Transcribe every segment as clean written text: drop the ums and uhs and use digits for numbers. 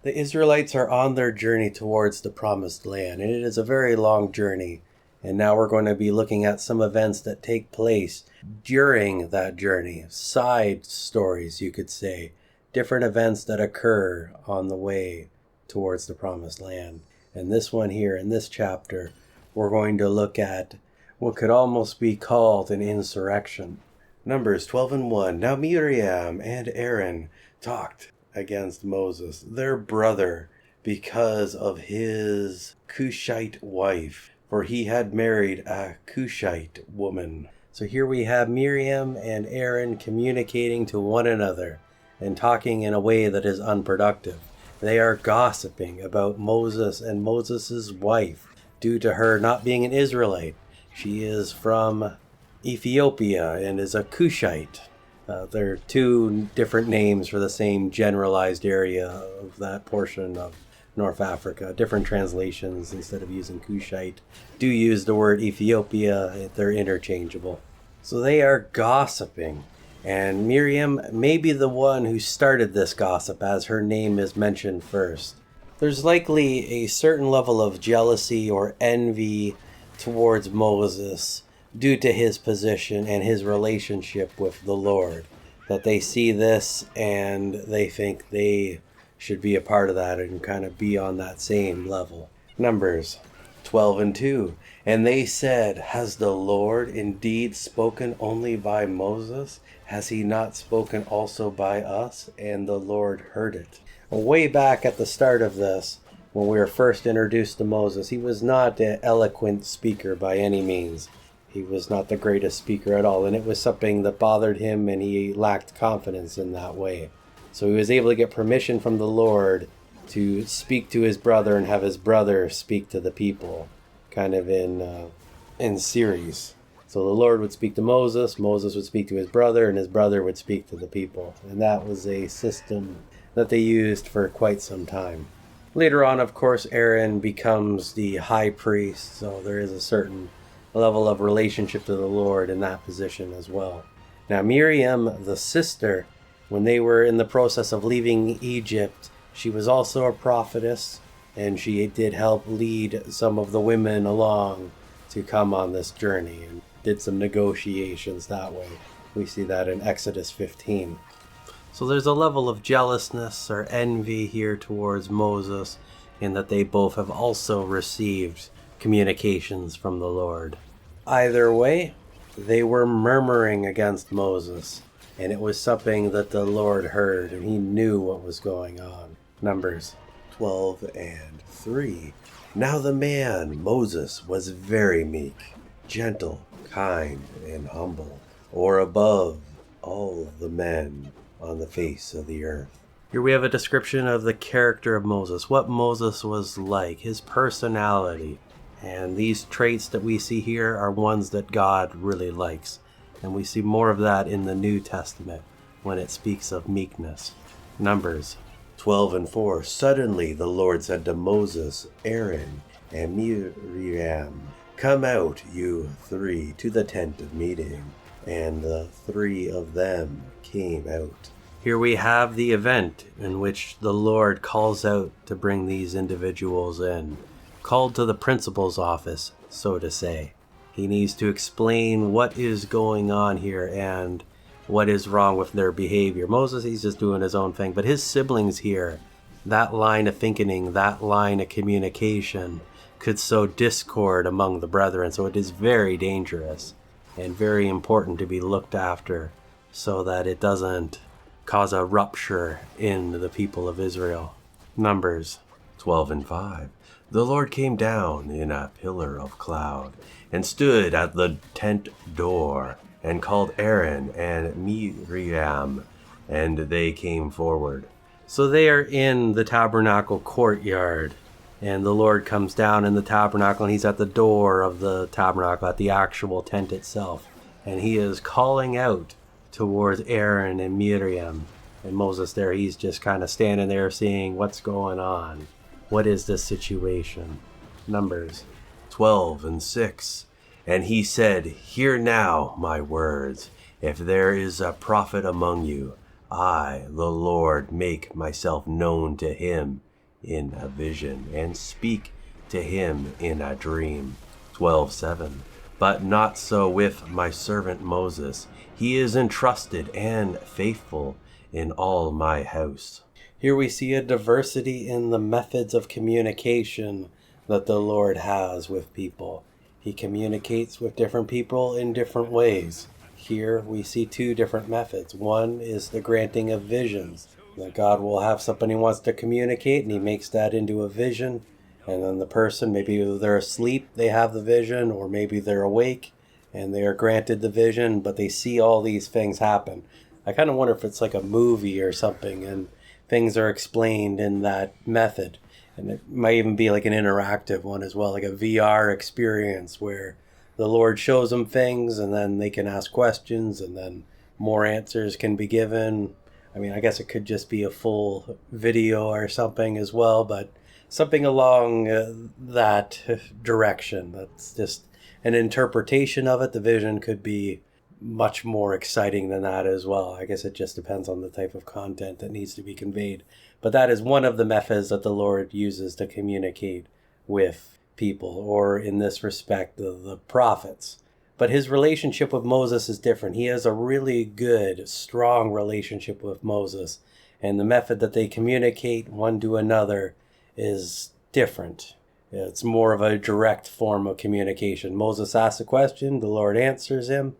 The Israelites are on their journey towards the promised land, and it is a very long journey. And now we're going to be looking at some events that take place during that journey. Side stories, you could say. Different events that occur on the way towards the promised land. And this one here, in this chapter, we're going to look at what could almost be called an insurrection. Numbers 12:1. Now Miriam and Aaron talked against Moses, their brother, because of his Cushite wife, for he had married a Cushite woman. So here we have Miriam and Aaron communicating to one another and talking in a way that is unproductive. They are gossiping about Moses and Moses' wife due to her not being an Israelite. She is from Ethiopia and is a Cushite. There are two different names for the same generalized area of that portion of North Africa. Different translations, instead of using Cushite, do use the word Ethiopia. They're interchangeable. So they are gossiping. And Miriam may be the one who started this gossip, as her name is mentioned first. There's likely a certain level of jealousy or envy towards Moses due to his position and his relationship with the Lord. That they see this and they think they should be a part of that and kind of be on that same level. Numbers 12:2. And they said, has the Lord indeed spoken only by Moses? Has he not spoken also by us? And the Lord heard it. Way back at the start of this, when we were first introduced to Moses, he was not an eloquent speaker by any means. He was not the greatest speaker at all, and it was something that bothered him, and he lacked confidence in that way. So he was able to get permission from the Lord to speak to his brother and have his brother speak to the people, kind of in series. So the Lord would speak to Moses, Moses would speak to his brother, and his brother would speak to the people. And that was a system that they used for quite some time. Later on, of course, Aaron becomes the high priest, so there is a certain level of relationship to the Lord in that position as well. Now Miriam, the sister, when they were in the process of leaving Egypt, she was also a prophetess, and she did help lead some of the women along to come on this journey and did some negotiations that way. We see that in Exodus 15. So there's a level of jealousness or envy here towards Moses, in that they both have also received communications from the Lord. Either way, they were murmuring against Moses, and it was something that the Lord heard, and he knew what was going on. Numbers 12:3. Now the man, Moses, was very meek, gentle, kind, and humble, or above all the men on the face of the earth. Here we have a description of the character of Moses, what Moses was like, his personality. And these traits that we see here are ones that God really likes. And we see more of that in the New Testament when it speaks of meekness. Numbers 12:4. Suddenly the Lord said to Moses, Aaron, and Miriam, come out, you three, to the tent of meeting. And the three of them came out. Here we have the event in which the Lord calls out to bring these individuals in. Called to the principal's office, so to say. He needs to explain what is going on here and what is wrong with their behavior. Moses, he's just doing his own thing, but his siblings here, that line of thinking, that line of communication could sow discord among the brethren. So it is very dangerous and very important to be looked after so that it doesn't cause a rupture in the people of Israel. Numbers 12:5. The Lord came down in a pillar of cloud and stood at the tent door and called Aaron and Miriam, and they came forward. So they are in the tabernacle courtyard, and the Lord comes down in the tabernacle, and he's at the door of the tabernacle, at the actual tent itself. And he is calling out towards Aaron and Miriam. And Moses there, he's just kind of standing there seeing what's going on. What is this situation? Numbers 12:6. And he said, hear now my words. If there is a prophet among you, I, the Lord, make myself known to him in a vision, and speak to him in a dream. 12:7. But not so with my servant Moses. He is entrusted and faithful in all my house. Here we see a diversity in the methods of communication that the Lord has with people. He communicates with different people in different ways. Here we see two different methods. One is the granting of visions. That God will have something he wants to communicate, and he makes that into a vision. And then the person, maybe they're asleep, they have the vision, or maybe they're awake and they are granted the vision, but they see all these things happen. I kind of wonder if it's like a movie or something, and things are explained in that method. And it might even be like an interactive one as well, like a VR experience where the Lord shows them things and then they can ask questions and then more answers can be given. I mean, I guess it could just be a full video or something as well, but something along that direction. That's just an interpretation of it. The vision could be much more exciting than that as well. I guess it just depends on the type of content that needs to be conveyed. But that is one of the methods that the Lord uses to communicate with people, or in this respect, the prophets. But his relationship with Moses is different. He has a really good, strong relationship with Moses. And the method that they communicate one to another is different. It's more of a direct form of communication. Moses asks a question, the Lord answers him.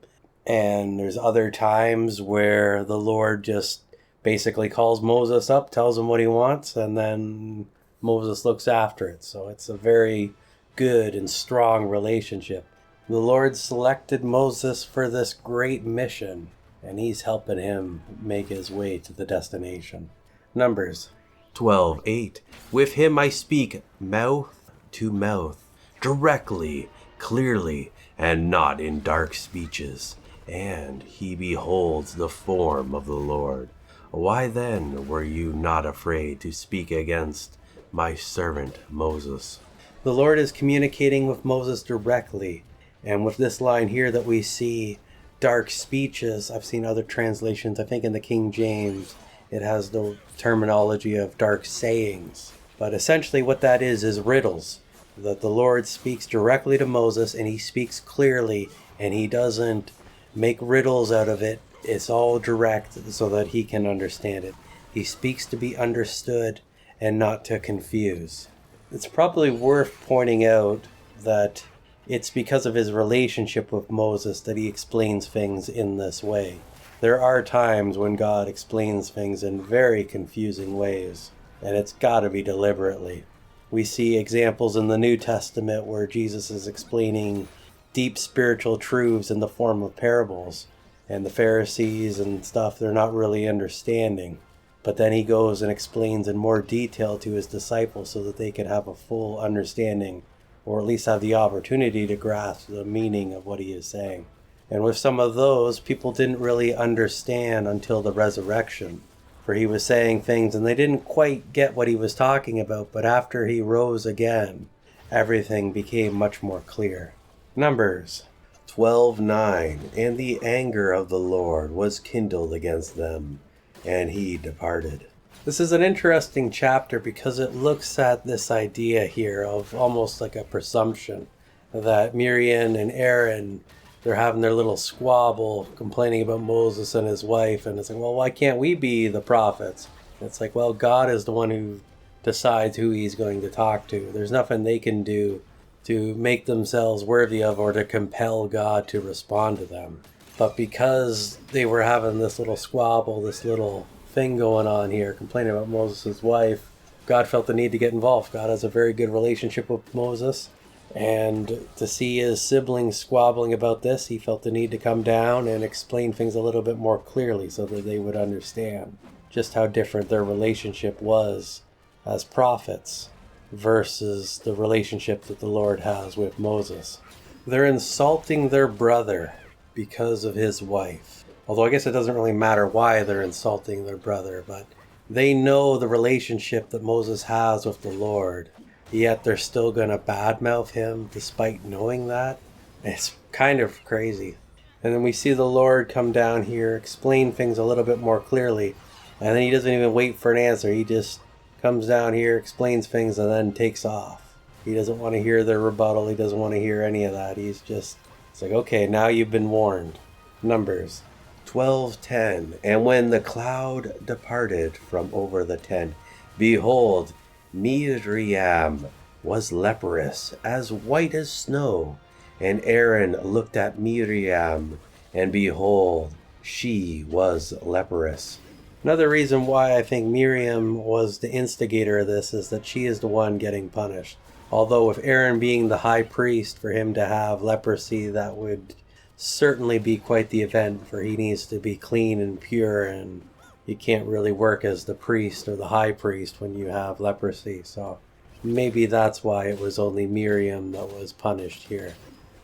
And there's other times where the Lord just basically calls Moses up, tells him what he wants, and then Moses looks after it. So it's a very good and strong relationship. The Lord selected Moses for this great mission, and he's helping him make his way to the destination. Numbers 12:8. With him I speak mouth to mouth, directly, clearly, and not in dark speeches. And he beholds the form of the Lord. Why then were you not afraid to speak against my servant Moses? The Lord is communicating with Moses directly. And with this line here that we see, dark speeches, I've seen other translations, I think in the King James, it has the terminology of dark sayings. But essentially what that is riddles. That the Lord speaks directly to Moses, and he speaks clearly, and he doesn't make riddles out of it. It's all direct so that he can understand it. He speaks to be understood and not to confuse. It's probably worth pointing out that it's because of his relationship with Moses that he explains things in this way. There are times when God explains things in very confusing ways, and it's got to be deliberately. We see examples in the New Testament where Jesus is explaining deep spiritual truths in the form of parables, and the Pharisees and stuff, they're not really understanding. But then he goes and explains in more detail to his disciples so that they can have a full understanding, or at least have the opportunity to grasp the meaning of what he is saying. And with some of those, people didn't really understand until the resurrection. For he was saying things and they didn't quite get what he was talking about, but after he rose again, everything became much more clear. Numbers 12:9. And the anger of the Lord was kindled against them, and he departed. This is an interesting chapter because it looks at this idea here of almost like a presumption that Miriam and Aaron, they're having their little squabble complaining about Moses and his wife, and it's like, well, why can't we be the prophets? And it's like, well, God is the one who decides who he's going to talk to. There's nothing they can do to make themselves worthy of or to compel God to respond to them. But because they were having this little squabble, this little thing going on here, complaining about Moses' wife, God felt the need to get involved. God has a very good relationship with Moses, and to see his siblings squabbling about this, he felt the need to come down and explain things a little bit more clearly so that they would understand just how different their relationship was as prophets versus the relationship that the Lord has with Moses. They're insulting their brother because of his wife. Although I guess it doesn't really matter why they're insulting their brother, but they know the relationship that Moses has with the Lord, yet they're still going to badmouth him despite knowing that. It's kind of crazy. And then we see the Lord come down here, explain things a little bit more clearly, and then he doesn't even wait for an answer. He just comes down here, explains things, and then takes off. He doesn't want to hear their rebuttal. He doesn't want to hear any of that. It's like, okay, now you've been warned. Numbers 12:10. And when the cloud departed from over the tent, behold, Miriam was leprous, as white as snow. And Aaron looked at Miriam, and behold, she was leprous. Another reason why I think Miriam was the instigator of this is that she is the one getting punished. Although with Aaron being the high priest, for him to have leprosy, that would certainly be quite the event, for he needs to be clean and pure, and you can't really work as the priest or the high priest when you have leprosy. So maybe that's why it was only Miriam that was punished here.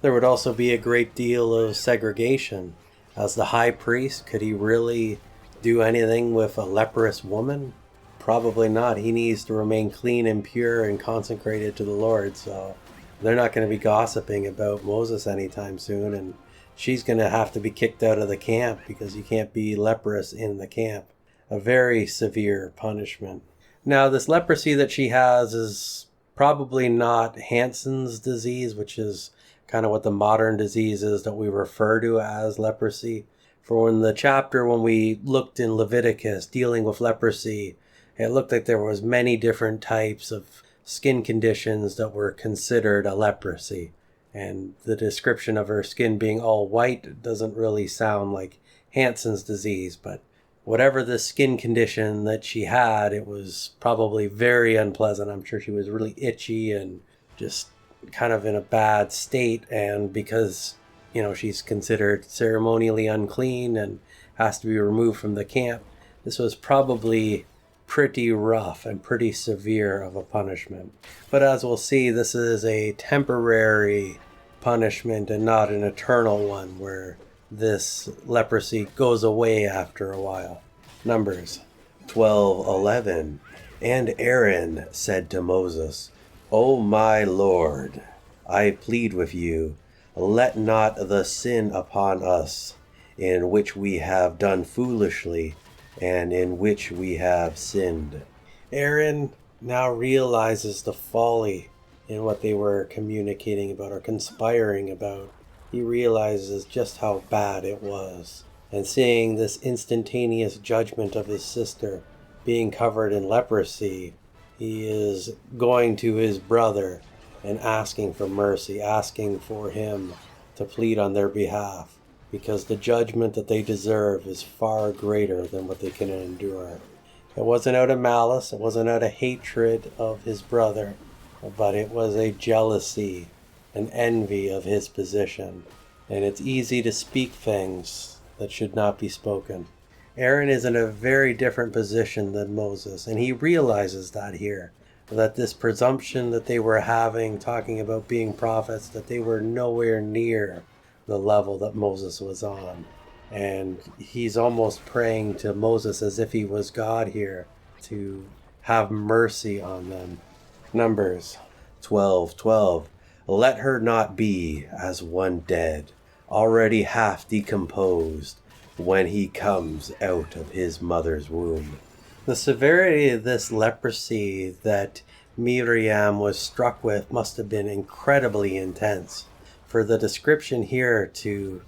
There would also be a great deal of segregation. As the high priest, could he really do anything with a leprous woman? Probably not. He needs to remain clean and pure and consecrated to the Lord. So they're not going to be gossiping about Moses anytime soon. And she's going to have to be kicked out of the camp because you can't be leprous in the camp. A very severe punishment. Now, this leprosy that she has is probably not Hansen's disease, which is kind of what the modern disease is that we refer to as leprosy. For in the chapter when we looked in Leviticus dealing with leprosy, it looked like there was many different types of skin conditions that were considered a leprosy. And the description of her skin being all white doesn't really sound like Hansen's disease, but whatever the skin condition that she had, it was probably very unpleasant. I'm sure she was really itchy and just kind of in a bad state, and because she's considered ceremonially unclean and has to be removed from the camp, this was probably pretty rough and pretty severe of a punishment. But as we'll see, this is a temporary punishment and not an eternal one where this leprosy goes away after a while. Numbers 12:11. And Aaron said to Moses, O my Lord, I plead with you, let not the sin upon us, in which we have done foolishly, and in which we have sinned. Aaron now realizes the folly in what they were communicating about or conspiring about. He realizes just how bad it was. And seeing this instantaneous judgment of his sister being covered in leprosy, he is going to his brother and asking for mercy, asking for him to plead on their behalf, because the judgment that they deserve is far greater than what they can endure. It wasn't out of malice, it wasn't out of hatred of his brother, but it was a jealousy, an envy of his position. And it's easy to speak things that should not be spoken. Aaron is in a very different position than Moses, and he realizes that here, that this presumption that they were having, talking about being prophets, that they were nowhere near the level that Moses was on. And he's almost praying to Moses as if he was God here to have mercy on them. Numbers 12:12. Let her not be as one dead, already half decomposed, when he comes out of his mother's womb. The severity of this leprosy that Miriam was struck with must have been incredibly intense. For the description here to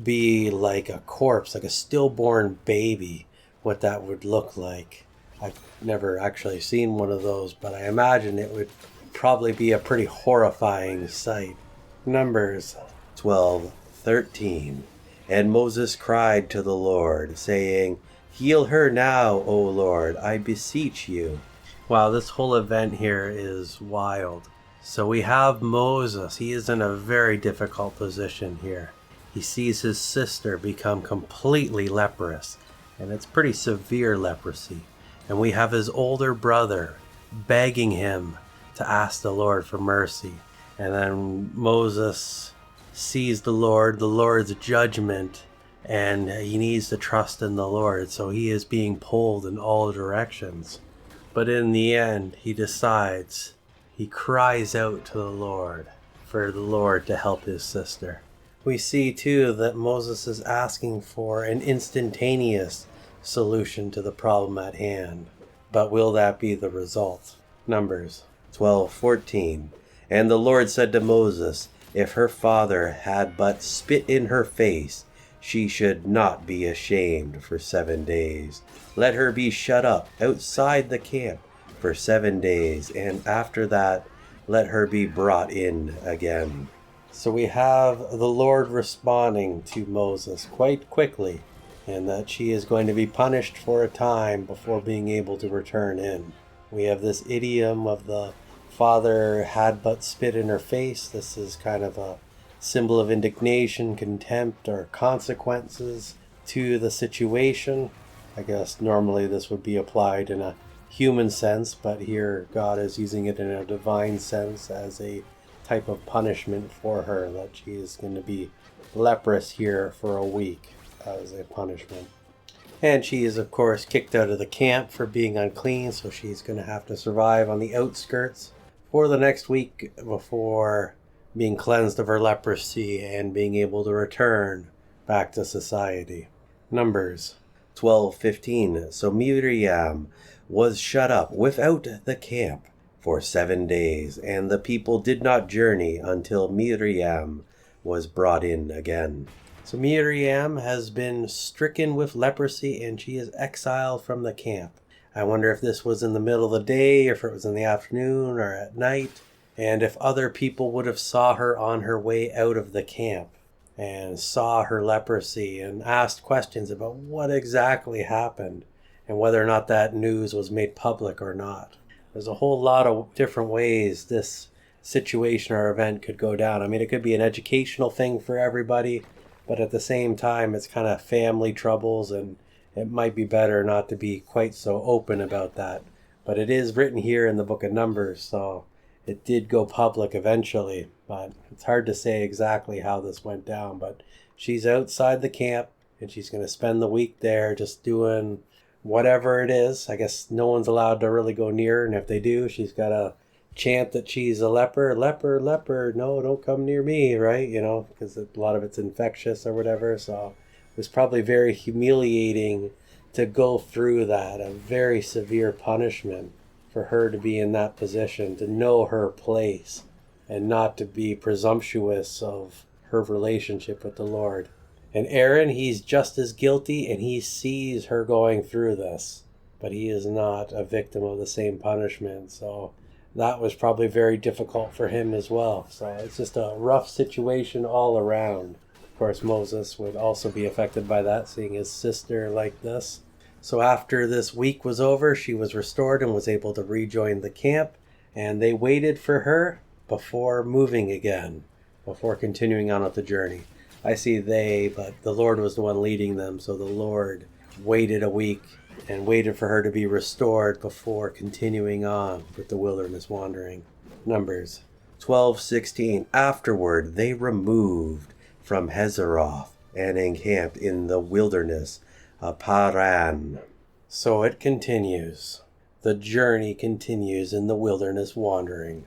be like a corpse, like a stillborn baby, what that would look like. I've never actually seen one of those, but I imagine it would probably be a pretty horrifying sight. Numbers 12:13. And Moses cried to the Lord, saying, Heal her now, O Lord, I beseech you. Wow, this whole event here is wild. So we have Moses. He is in a very difficult position here. He sees his sister become completely leprous, and it's pretty severe leprosy. And we have his older brother begging him to ask the Lord for mercy. And then Moses sees the Lord's judgment, and he needs to trust in the Lord, so he is being pulled in all directions. But in the end, he decides, he cries out to the Lord for the Lord to help his sister. We see too that Moses is asking for an instantaneous solution to the problem at hand. But will that be the result? Numbers 12:14. And the Lord said to Moses, if her father had but spit in her face, she should not be ashamed for 7 days. Let her be shut up outside the camp for 7 days, and after that let her be brought in again. So we have the Lord responding to Moses quite quickly, and that she is going to be punished for a time before being able to return in. We have this idiom of the father had but spit in her face. This is kind of a symbol of indignation, contempt, or consequences to the situation. I guess normally this would be applied in a human sense, but here God is using it in a divine sense as a type of punishment for her, that she is going to be leprous here for a week as a punishment. And she is, of course, kicked out of the camp for being unclean, so she's going to have to survive on the outskirts for the next week before being cleansed of her leprosy and being able to return back to society. Numbers 12:15. So Miriam was shut up without the camp for 7 days, and the people did not journey until Miriam was brought in again. So Miriam has been stricken with leprosy and she is exiled from the camp. I wonder if this was in the middle of the day, or if it was in the afternoon or at night, and if other people would have saw her on her way out of the camp and saw her leprosy and asked questions about what exactly happened and whether or not that news was made public or not. There's a whole lot of different ways this situation or event could go down. I mean, it could be an educational thing for everybody, but at the same time, it's kind of family troubles, and it might be better not to be quite so open about that. But it is written here in the book of Numbers, so it did go public eventually. But it's hard to say exactly how this went down. But she's outside the camp, and she's going to spend the week there just doing whatever it is. I guess no one's allowed to really go near her, and if they do, she's got to chant that she's a leper, no, don't come near me, right? You know, because a lot of it's infectious or whatever. So it was probably very humiliating to go through that, a very severe punishment for her to be in that position, to know her place and not to be presumptuous of her relationship with the Lord. And Aaron, he's just as guilty, and he sees her going through this, but he is not a victim of the same punishment. So that was probably very difficult for him as well. So it's just a rough situation all around. Of course, Moses would also be affected by that, seeing his sister like this. So after this week was over, she was restored and was able to rejoin the camp. And they waited for her before moving again, before continuing on with the journey. I see they, but the Lord was the one leading them. So the Lord waited a week and waited for her to be restored before continuing on with the wilderness wandering. Numbers 12:16. Afterward they removed from Hazeroth and encamped in the wilderness of Paran. So it continues. The journey continues in the wilderness wandering.